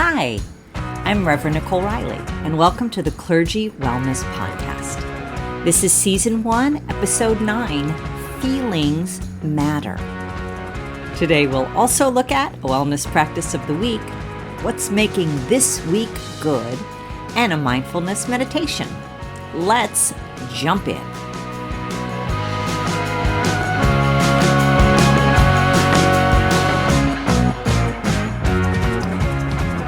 Hi, I'm Reverend Nicole Reilley, and welcome to the Clergy Wellness Podcast. This is Season 1, Episode 9, Feelings Matter. Today we'll also look at a wellness practice of the week, what's making this week good, and a mindfulness meditation. Let's jump in.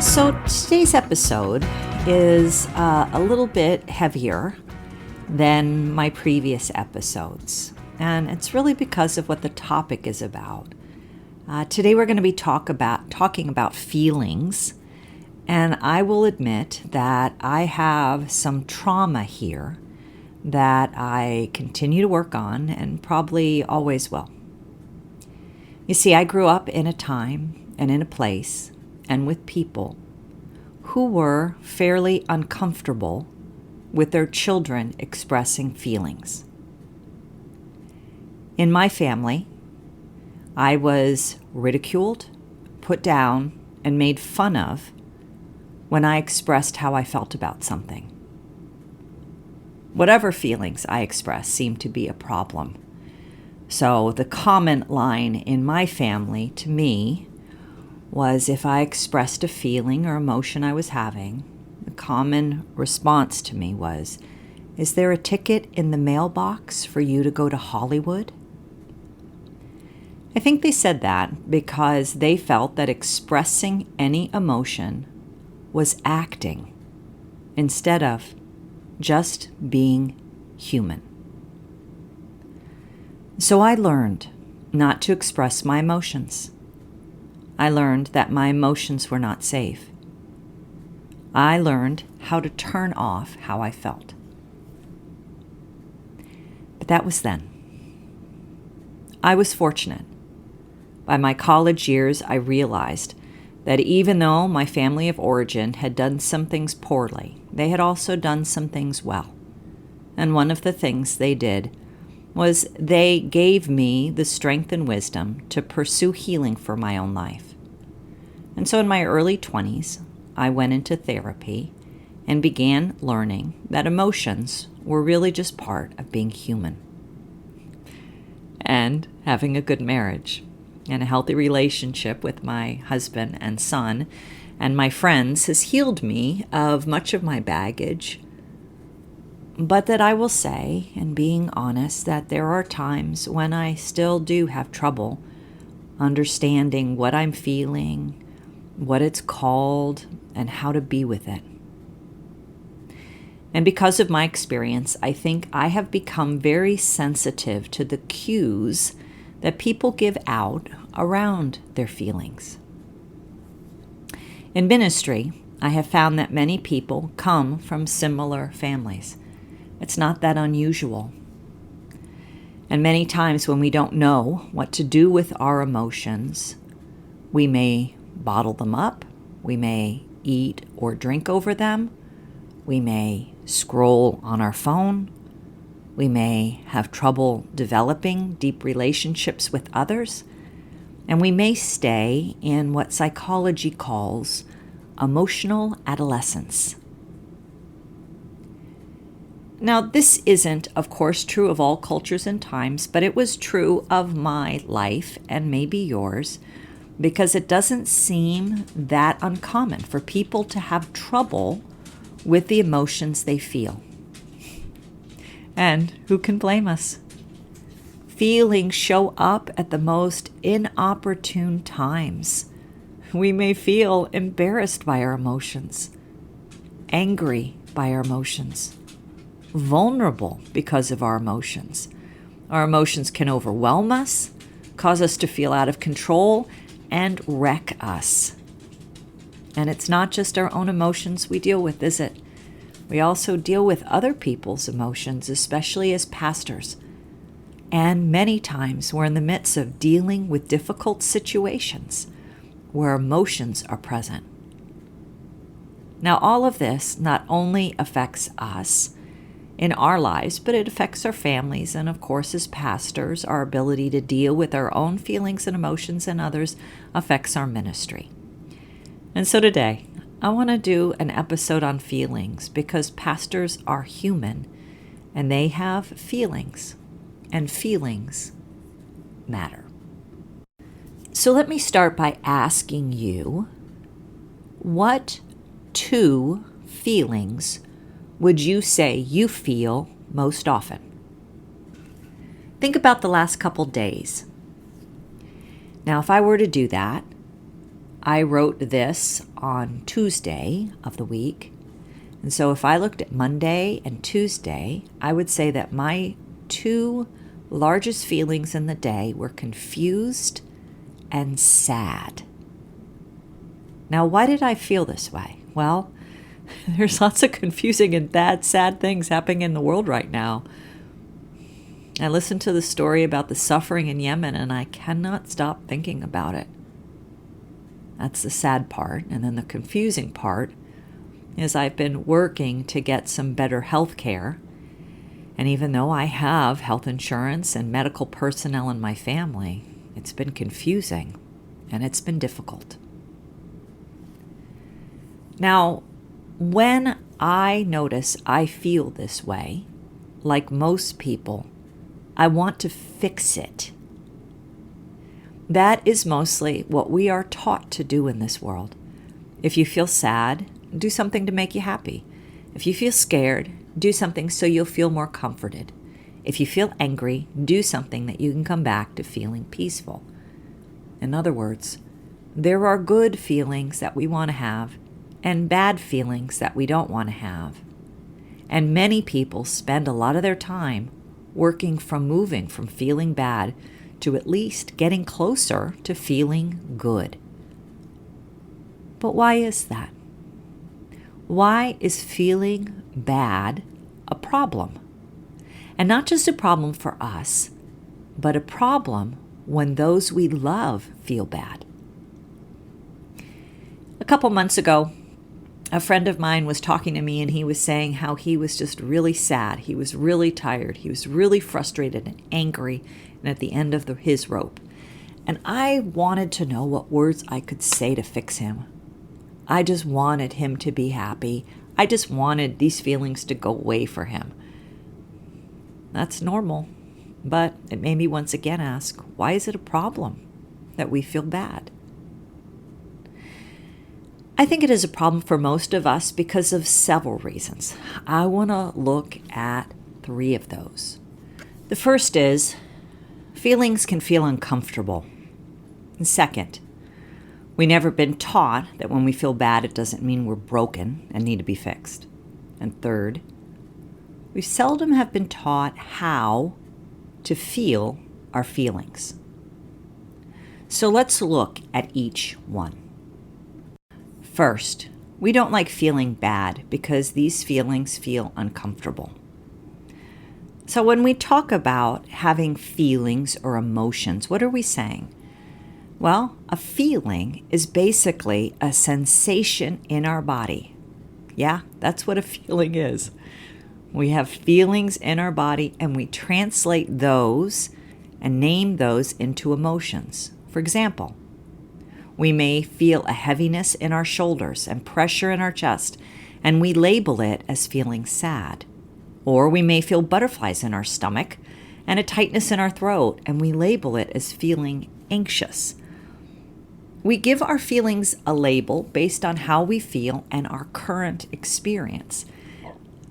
So today's episode is a little bit heavier than my previous episodes, and it's really because of what the topic is about. Today we're going to be talking about feelings, and I will admit that I have some trauma here that I continue to work on and probably always will. You see, I grew up in a time and in a place and with people who were fairly uncomfortable with their children expressing feelings. In my family, I was ridiculed, put down, and made fun of when I expressed how I felt about something. Whatever feelings I expressed seemed to be a problem. So the comment line in my family to me was if I expressed a feeling or emotion I was having, the common response to me was, "Is there a ticket in the mailbox for you to go to Hollywood?" I think they said that because they felt that expressing any emotion was acting instead of just being human. So I learned not to express my emotions. I learned that my emotions were not safe. I learned how to turn off how I felt. But that was then. I was fortunate. By my college years, I realized that even though my family of origin had done some things poorly, they had also done some things well. And one of the things they did was they gave me the strength and wisdom to pursue healing for my own life. And so in my early 20s, I went into therapy and began learning that emotions were really just part of being human. And having a good marriage and a healthy relationship with my husband and son and my friends has healed me of much of my baggage. But that I will say, and being honest, that there are times when I still do have trouble understanding what I'm feeling, what it's called, and how to be with it. And because of my experience, I think I have become very sensitive to the cues that people give out around their feelings. In ministry, I have found that many people come from similar families. It's not that unusual. And many times when we don't know what to do with our emotions, we may bottle them up, we may eat or drink over them, we may scroll on our phone, we may have trouble developing deep relationships with others, and we may stay in what psychology calls emotional adolescence. Now, this isn't, of course, true of all cultures and times, but it was true of my life and maybe yours, because it doesn't seem that uncommon for people to have trouble with the emotions they feel. And who can blame us? Feelings show up at the most inopportune times. We may feel embarrassed by our emotions, angry by our emotions, vulnerable because of our emotions. Our emotions can overwhelm us, cause us to feel out of control, and wreck us. And it's not just our own emotions we deal with, is it? We also deal with other people's emotions, especially as pastors. And many times we're in the midst of dealing with difficult situations where emotions are present. Now, all of this not only affects us in our lives, but it affects our families, and of course, as pastors, our ability to deal with our own feelings and emotions and others affects our ministry. And so today, I want to do an episode on feelings because pastors are human and they have feelings, and feelings matter. So let me start by asking you, what two feelings would you say you feel most often? Think about the last couple days. Now, if I were to do that, I wrote this on Tuesday of the week. And so if I looked at Monday and Tuesday, I would say that my two largest feelings in the day were confused and sad. Now, why did I feel this way? Well, there's lots of confusing and sad things happening in the world right now. I listened to the story about the suffering in Yemen, and I cannot stop thinking about it. That's the sad part. And then the confusing part is I've been working to get some better health care. And even though I have health insurance and medical personnel in my family, it's been confusing and it's been difficult. Now, when I notice I feel this way, like most people, I want to fix it. That is mostly what we are taught to do in this world. If you feel sad, do something to make you happy. If you feel scared, do something so you'll feel more comforted. If you feel angry, do something that you can come back to feeling peaceful. In other words, there are good feelings that we want to have and bad feelings that we don't want to have. And many people spend a lot of their time working from moving from feeling bad to at least getting closer to feeling good. But why is that? Why is feeling bad a problem? And not just a problem for us, but a problem when those we love feel bad. A couple months ago, a friend of mine was talking to me and he was saying how he was just really sad. He was really tired. He was really frustrated and angry and at the end of his rope. And I wanted to know what words I could say to fix him. I just wanted him to be happy. I just wanted these feelings to go away for him. That's normal. But it made me once again ask, why is it a problem that we feel bad? I think it is a problem for most of us because of several reasons. I want to look at 3 of those. The first is feelings can feel uncomfortable. And second, we've never been taught that when we feel bad, it doesn't mean we're broken and need to be fixed. And third, we seldom have been taught how to feel our feelings. So let's look at each one. First, we don't like feeling bad because these feelings feel uncomfortable. So when we talk about having feelings or emotions, what are we saying? Well, a feeling is basically a sensation in our body. Yeah, that's what a feeling is. We have feelings in our body and we translate those and name those into emotions. For example, we may feel a heaviness in our shoulders and pressure in our chest, and we label it as feeling sad. Or we may feel butterflies in our stomach and a tightness in our throat, and we label it as feeling anxious. We give our feelings a label based on how we feel and our current experience.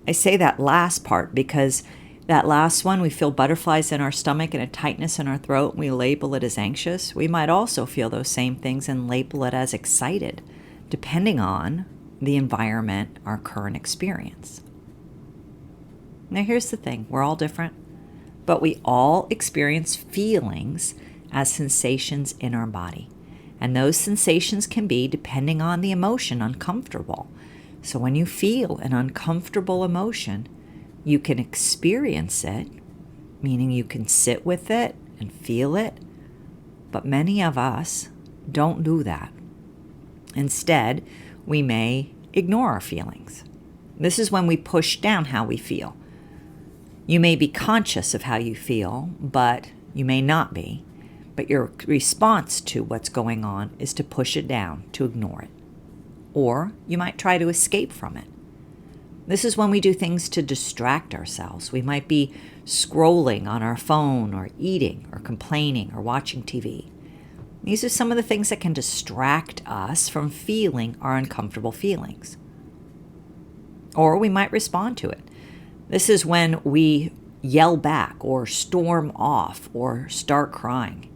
I say that last part because that last one, we feel butterflies in our stomach and a tightness in our throat, we label it as anxious. We might also feel those same things and label it as excited, depending on the environment, our current experience. Now here's the thing, we're all different, but we all experience feelings as sensations in our body. And those sensations can be, depending on the emotion, uncomfortable. So when you feel an uncomfortable emotion, you can experience it, meaning you can sit with it and feel it, but many of us don't do that. Instead, we may ignore our feelings. This is when we push down how we feel. You may be conscious of how you feel, but you may not be. But your response to what's going on is to push it down, to ignore it. or you might try to escape from it. This is when we do things to distract ourselves. We might be scrolling on our phone or eating or complaining or watching TV. These are some of the things that can distract us from feeling our uncomfortable feelings. Or we might respond to it. This is when we yell back or storm off or start crying.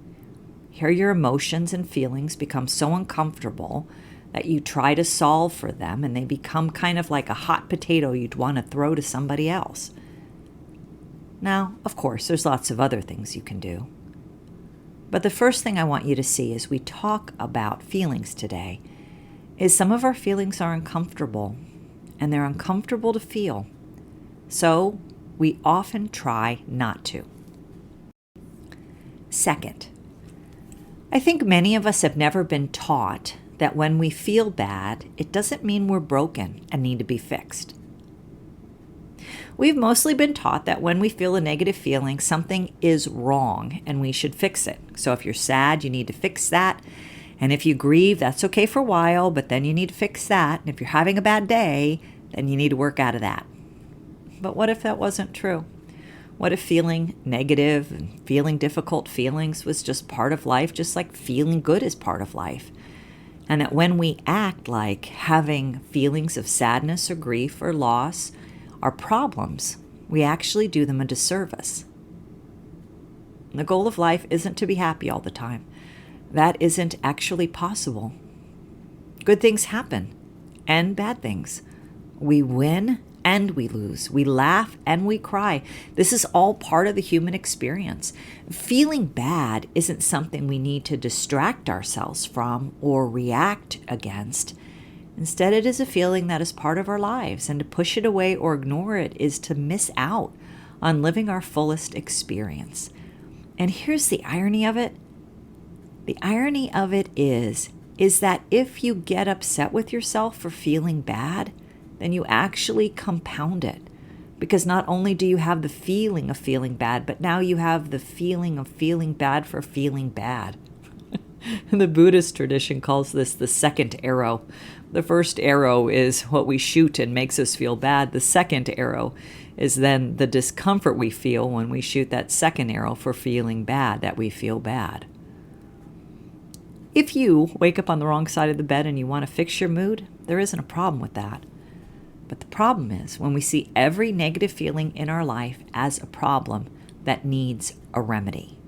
Here your emotions and feelings become so uncomfortable that you try to solve for them, and they become kind of like a hot potato you'd want to throw to somebody else. Now, of course, there's lots of other things you can do. But the first thing I want you to see as we talk about feelings today is some of our feelings are uncomfortable, and they're uncomfortable to feel. So we often try not to. Second, I think many of us have never been taught that when we feel bad, it doesn't mean we're broken and need to be fixed. We've mostly been taught that when we feel a negative feeling, something is wrong and we should fix it. So if you're sad, you need to fix that. And if you grieve, that's okay for a while, but then you need to fix that. And if you're having a bad day, then you need to work out of that. But what if that wasn't true? What if feeling negative and feeling difficult feelings was just part of life, just like feeling good is part of life? And that when we act like having feelings of sadness or grief or loss are problems, we actually do them a disservice. The goal of life isn't to be happy all the time. That isn't actually possible. Good things happen, and bad things. We win and we lose. We laugh and we cry. This is all part of the human experience. Feeling bad isn't something we need to distract ourselves from or react against. Instead, it is a feeling that is part of our lives, and to push it away or ignore it is to miss out on living our fullest experience. And here's the irony of it. The irony of it is that if you get upset with yourself for feeling bad, then you actually compound it. Because not only do you have the feeling of feeling bad, but now you have the feeling of feeling bad for feeling bad. The Buddhist tradition calls this the second arrow. The first arrow is what we shoot and makes us feel bad. The second arrow is then the discomfort we feel when we shoot that second arrow for feeling bad, that we feel bad. If you wake up on the wrong side of the bed and you want to fix your mood, there isn't a problem with that. But the problem is when we see every negative feeling in our life as a problem that needs a remedy.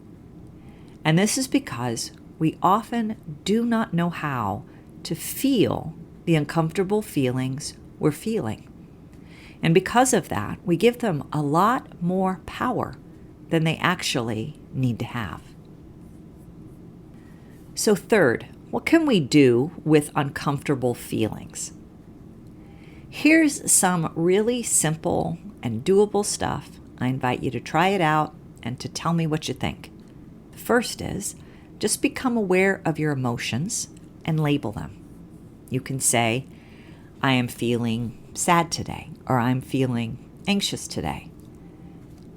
And this is because we often do not know how to feel the uncomfortable feelings we're feeling. And because of that, we give them a lot more power than they actually need to have. So third, what can we do with uncomfortable feelings? Here's some really simple and doable stuff. I invite you to try it out and to tell me what you think. The first is just become aware of your emotions and label them. You can say, I am feeling sad today, or I'm feeling anxious today.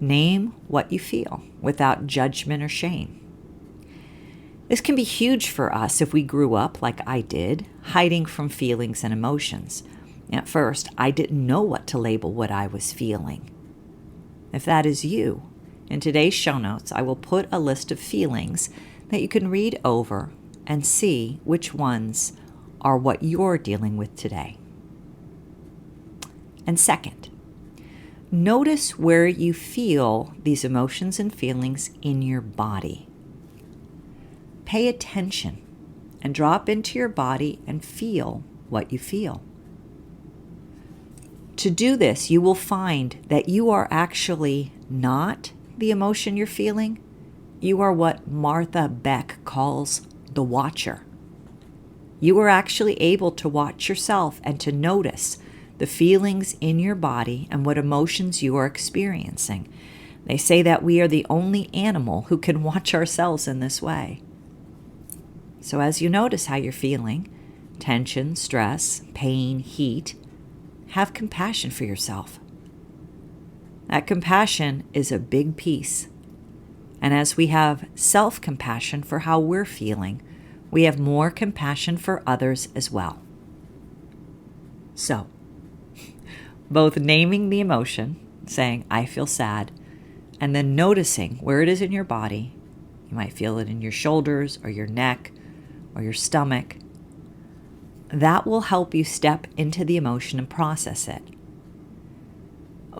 Name what you feel without judgment or shame. This can be huge for us if we grew up like I did, hiding from feelings and emotions. At first, I didn't know what to label what I was feeling. If that is you, in today's show notes, I will put a list of feelings that you can read over and see which ones are what you're dealing with today. And second, notice where you feel these emotions and feelings in your body. Pay attention and drop into your body and feel what you feel. To do this, you will find that you are actually not the emotion you're feeling. You are what Martha Beck calls the watcher. You are actually able to watch yourself and to notice the feelings in your body and what emotions you are experiencing. They say that we are the only animal who can watch ourselves in this way. So as you notice how you're feeling, tension, stress, pain, heat, have compassion for yourself. That compassion is a big piece. And as we have self-compassion for how we're feeling, we have more compassion for others as well. So, both naming the emotion, saying, I feel sad, and then noticing where it is in your body. You might feel it in your shoulders or your neck or your stomach. That will help you step into the emotion and process it.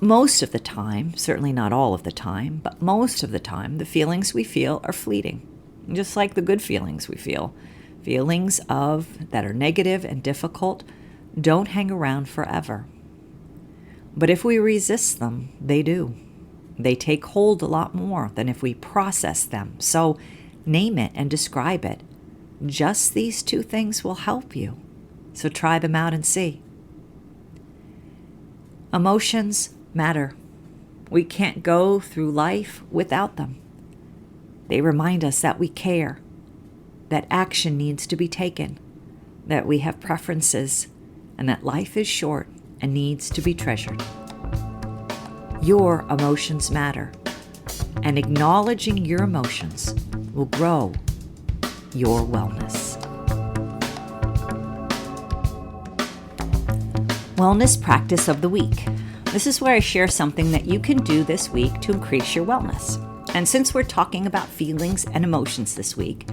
Most of the time, certainly not all of the time, but most of the time, the feelings we feel are fleeting, just like the good feelings we feel. Feelings that are negative and difficult don't hang around forever. But if we resist them, they do. They take hold a lot more than if we process them. So name it and describe it. Just these two things will help you. So try them out and see. Emotions matter. We can't go through life without them. They remind us that we care, that action needs to be taken, that we have preferences, and that life is short and needs to be treasured. Your emotions matter, and acknowledging your emotions will grow your wellness. Wellness practice of the week. This is where I share something that you can do this week to increase your wellness. And since we're talking about feelings and emotions this week,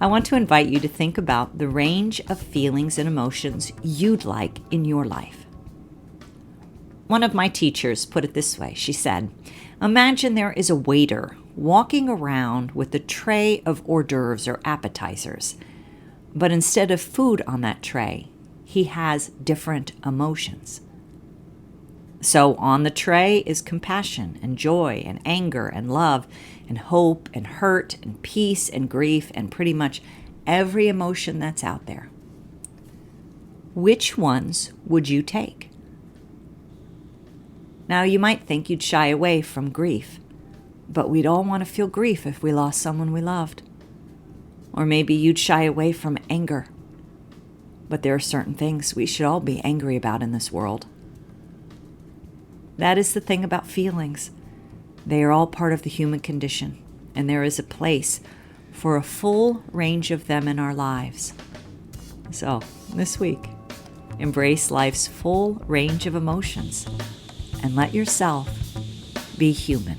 I want to invite you to think about the range of feelings and emotions you'd like in your life. One of my teachers put it this way. She said, imagine there is a waiter walking around with a tray of hors d'oeuvres or appetizers, but instead of food on that tray, he has different emotions. So on the tray is compassion and joy and anger and love and hope and hurt and peace and grief and pretty much every emotion that's out there. Which ones would you take? Now you might think you'd shy away from grief, but we'd all want to feel grief if we lost someone we loved. Or maybe you'd shy away from anger. But there are certain things we should all be angry about in this world. That is the thing about feelings. They are all part of the human condition, and there is a place for a full range of them in our lives. So, this week, embrace life's full range of emotions and let yourself be human.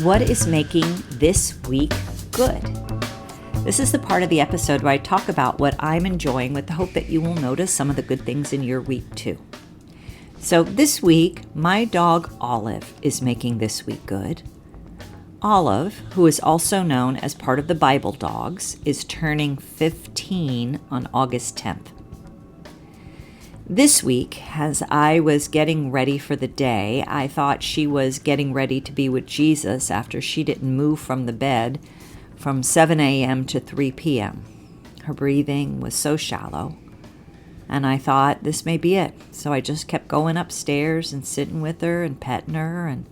What is making this week good? This is the part of the episode where I talk about what I'm enjoying with the hope that you will notice some of the good things in your week too. So this week, my dog Olive is making this week good. Olive, who is also known as part of the Bible Dogs, is turning 15 on August 10th. This week, as I was getting ready for the day, I thought she was getting ready to be with Jesus after she didn't move from the bed from 7 a.m. to 3 p.m. Her breathing was so shallow, and I thought this may be it. So I just kept going upstairs and sitting with her and petting her, and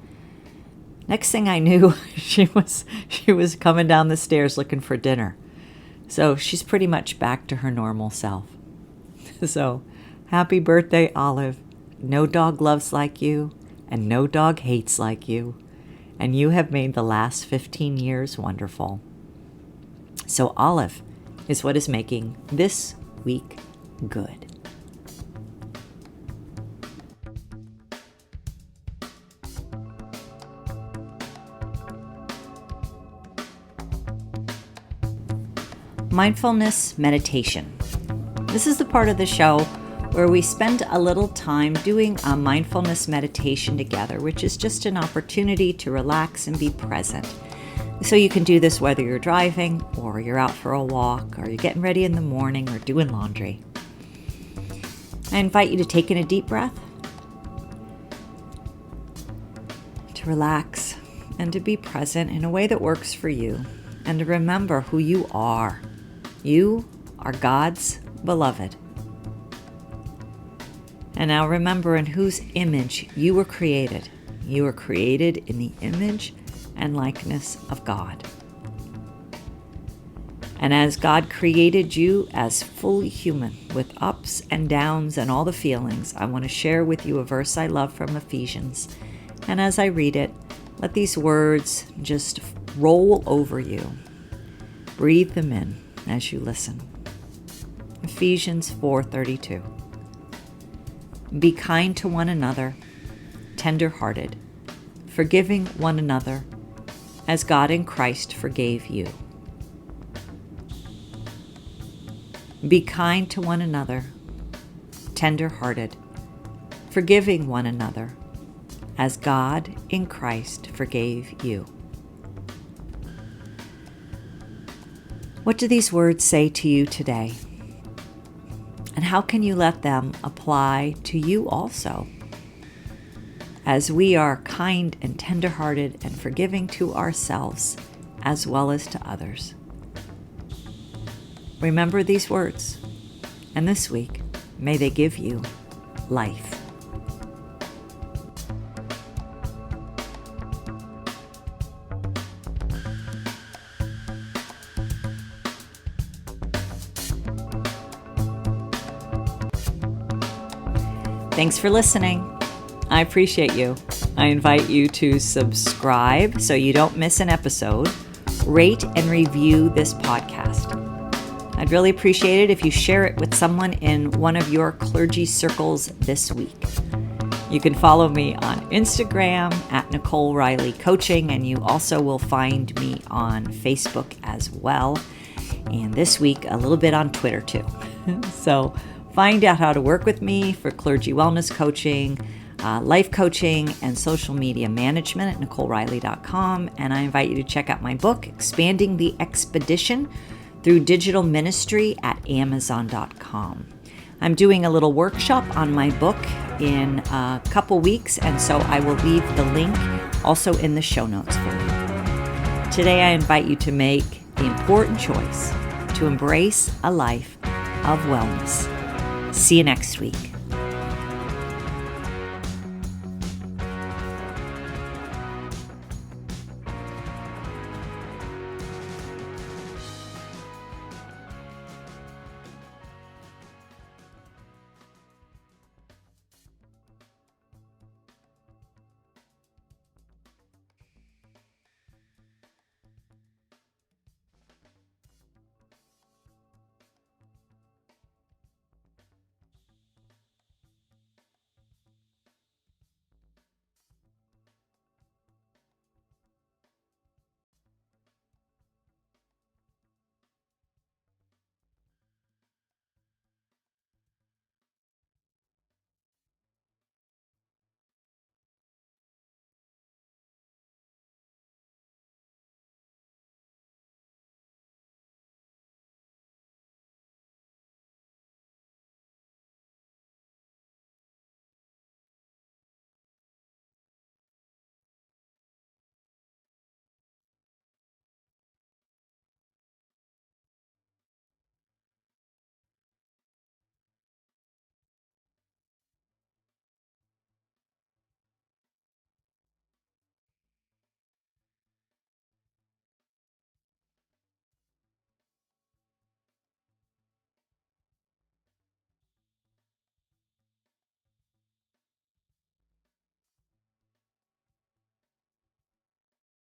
next thing I knew, she was coming down the stairs looking for dinner. So she's pretty much back to her normal self. So happy birthday, Olive. No dog loves like you, and no dog hates like you. And you have made the last 15 years wonderful. So Olive is what is making this week good. Mindfulness Meditation. This is the part of the show where we spend a little time doing a mindfulness meditation together, which is just an opportunity to relax and be present. So you can do this whether you're driving or you're out for a walk or you're getting ready in the morning or doing laundry. I invite you to take in a deep breath, to relax, and to be present in a way that works for you, and to remember who you are. You are God's beloved. And now remember in whose image you were created. You were created in the image and likeness of God. And as God created you as fully human with ups and downs and all the feelings, I want to share with you a verse I love from Ephesians. And as I read it, Let these words just roll over you. Breathe them in as you listen. Ephesians 4:32. Be kind to one another, tender-hearted, forgiving one another, as God in Christ forgave you. Be kind to one another, tender-hearted, forgiving one another, as God in Christ forgave you. What do these words say to you today? And how can you let them apply to you also? As we are kind and tender-hearted and forgiving to ourselves as well as to others. Remember these words, and this week, may they give you life. Thanks for listening. I appreciate you. I invite you to subscribe so you don't miss an episode. Rate and review this podcast. I'd really appreciate it if you share it with someone in one of your clergy circles this week. You can follow me on Instagram at Nicole Reilley Coaching, and you also will find me on Facebook as well. And this week, a little bit on Twitter too. So find out how to work with me for clergy wellness coaching, life coaching, and social media management at NicoleReilley.com. And I invite you to check out my book, Expanding the Expedition through Digital Ministry, at Amazon.com. I'm doing a little workshop on my book in a couple weeks, and so I will leave the link also in the show notes for you. Today, I invite you to make the important choice to embrace a life of wellness. See you next week.